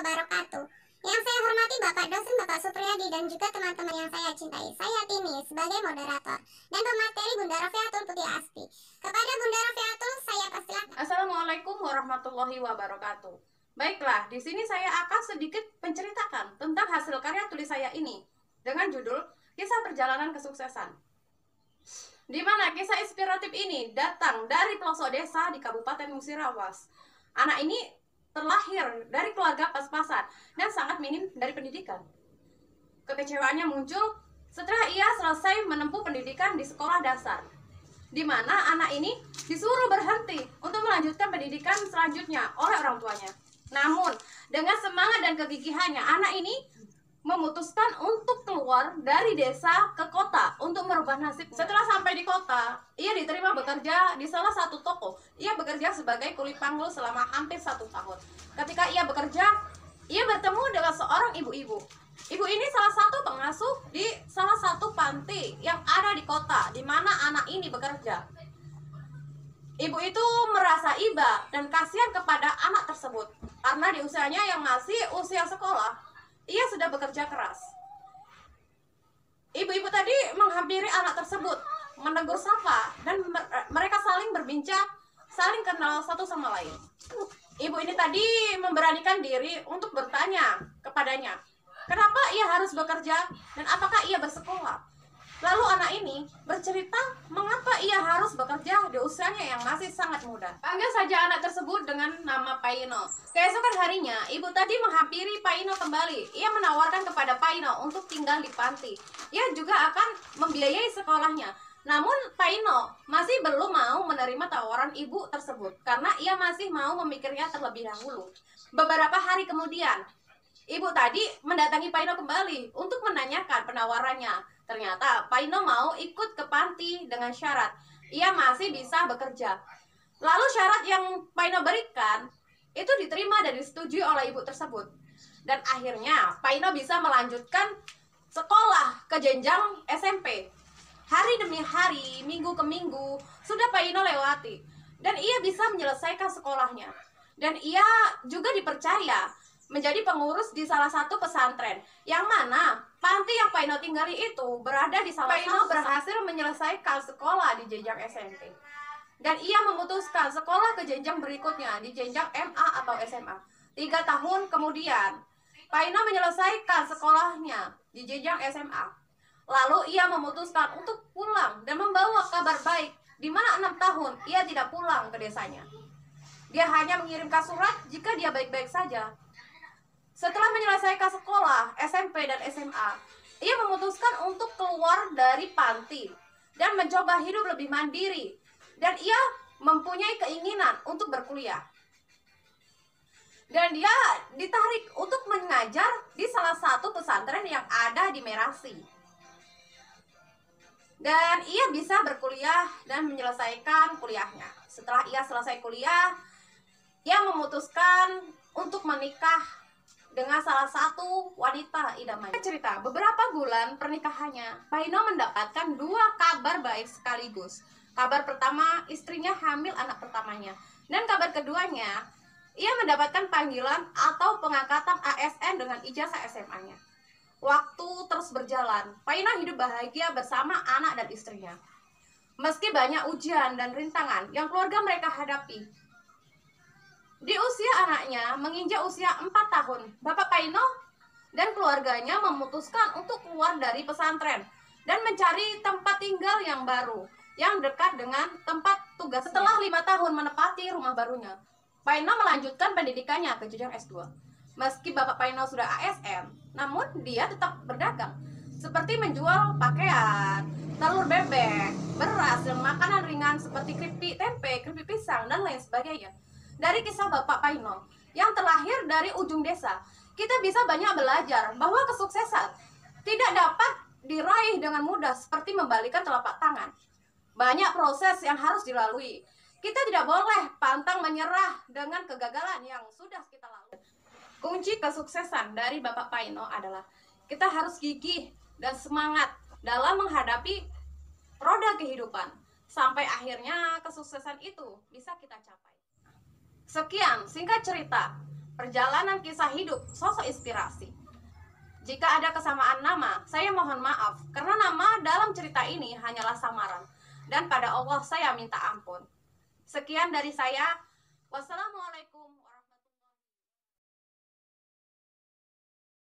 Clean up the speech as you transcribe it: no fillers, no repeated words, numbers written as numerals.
wabarakatuh. Yang saya hormati Bapak dosen Bapak Supriyadi dan juga teman-teman yang saya cintai. Saya Tini sebagai moderator dan pemateri Bunda Rofiatul Putih Asti. Kepada Bunda Rofiatul saya persilakan. Assalamualaikum warahmatullahi wabarakatuh. Baiklah, di sini saya akan sedikit menceritakan tentang hasil karya tulis saya ini dengan judul Kisah Perjalanan Kesuksesan. Di mana kisah inspiratif ini datang dari pelosok desa di Kabupaten Musirawas. Anak ini terlahir dari keluarga pas-pasan dan sangat minim dari pendidikan. Kekecewaannya muncul setelah ia selesai menempuh pendidikan di sekolah dasar, di mana anak ini disuruh berhenti untuk melanjutkan pendidikan selanjutnya oleh orang tuanya. Namun, dengan semangat dan kegigihannya, anak ini memutuskan untuk keluar dari desa ke kota untuk merubah nasib. Setelah sampai di kota, ia diterima bekerja di salah satu toko. Ia bekerja sebagai kuli panggul selama hampir 1 tahun. Ketika ia bekerja, ia bertemu dengan seorang ibu-ibu. Ibu ini salah satu pengasuh di salah satu panti yang ada di kota di mana anak ini bekerja. Ibu itu merasa iba dan kasihan kepada anak tersebut karena di usianya yang masih usia sekolah, ia sudah bekerja keras. Ibu-ibu tadi menghampiri anak tersebut, menegur sapa, dan mereka saling berbincang, saling kenal satu sama lain. Ibu ini tadi memberanikan diri untuk bertanya kepadanya, kenapa ia harus bekerja dan apakah ia bersekolah. Lalu anak ini bercerita mengapa ia harus bekerja di usianya yang masih sangat muda. Panggil saja anak tersebut dengan nama Paino. Keesokan harinya, ibu tadi menghampiri Paino kembali. Ia menawarkan kepada Paino untuk tinggal di panti. Ia juga akan membiayai sekolahnya. Namun Paino masih belum mau menerima tawaran ibu tersebut karena ia masih mau memikirnya terlebih dahulu. Beberapa hari kemudian, ibu tadi mendatangi Paino kembali untuk menanyakan penawarannya. Ternyata Paino mau ikut ke panti dengan syarat ia masih bisa bekerja. Lalu syarat yang Paino berikan itu diterima dan disetujui oleh ibu tersebut. Dan akhirnya Paino bisa melanjutkan sekolah ke jenjang SMP. Hari demi hari, minggu ke minggu, sudah Paino lewati. Dan ia bisa menyelesaikan sekolahnya. Dan ia juga dipercaya menjadi pengurus di salah satu pesantren, yang mana panti yang Paino tinggali itu berada di salah satu. Paino berhasil menyelesaikan sekolah di jenjang SMP, dan ia memutuskan sekolah ke jenjang berikutnya di jenjang MA atau SMA. 3 tahun kemudian, Paino menyelesaikan sekolahnya di jenjang SMA. Lalu ia memutuskan untuk pulang dan membawa kabar baik, di mana 6 tahun ia tidak pulang ke desanya. Dia hanya mengirimkan surat jika dia baik-baik saja. Setelah menyelesaikan sekolah, SMP dan SMA, ia memutuskan untuk keluar dari panti dan mencoba hidup lebih mandiri. Dan ia mempunyai keinginan untuk berkuliah. Dan dia ditarik untuk mengajar di salah satu pesantren yang ada di Merasi. Dan ia bisa berkuliah dan menyelesaikan kuliahnya. Setelah ia selesai kuliah, ia memutuskan untuk menikah dengan salah satu wanita idamannya. Cerita beberapa bulan pernikahannya, Paino mendapatkan 2 kabar baik sekaligus. Kabar pertama, istrinya hamil anak pertamanya, dan kabar keduanya, ia mendapatkan panggilan atau pengangkatan ASN dengan ijazah SMA-nya. Waktu terus berjalan, Paino hidup bahagia bersama anak dan istrinya. Meski banyak ujian dan rintangan yang keluarga mereka hadapi, di usia anaknya menginjak usia 4 tahun, Bapak Paino dan keluarganya memutuskan untuk keluar dari pesantren dan mencari tempat tinggal yang baru, yang dekat dengan tempat tugas. Setelah 5 tahun menepati rumah barunya, Paino melanjutkan pendidikannya ke jenjang S2. Meski Bapak Paino sudah ASN, namun dia tetap berdagang, seperti menjual pakaian, telur bebek, beras, dan makanan ringan seperti keripik tempe, keripik pisang, dan lain sebagainya. Dari kisah Bapak Paino yang terlahir dari ujung desa, kita bisa banyak belajar bahwa kesuksesan tidak dapat diraih dengan mudah seperti membalikan telapak tangan. Banyak proses yang harus dilalui. Kita tidak boleh pantang menyerah dengan kegagalan yang sudah kita lalui. Kunci kesuksesan dari Bapak Paino adalah kita harus gigih dan semangat dalam menghadapi roda kehidupan sampai akhirnya kesuksesan itu bisa kita capai. Sekian singkat cerita perjalanan kisah hidup sosok inspirasi. Jika ada kesamaan nama, saya mohon maaf karena nama dalam cerita ini hanyalah samaran, dan pada Allah saya minta ampun. Sekian dari saya. Wassalamualaikum.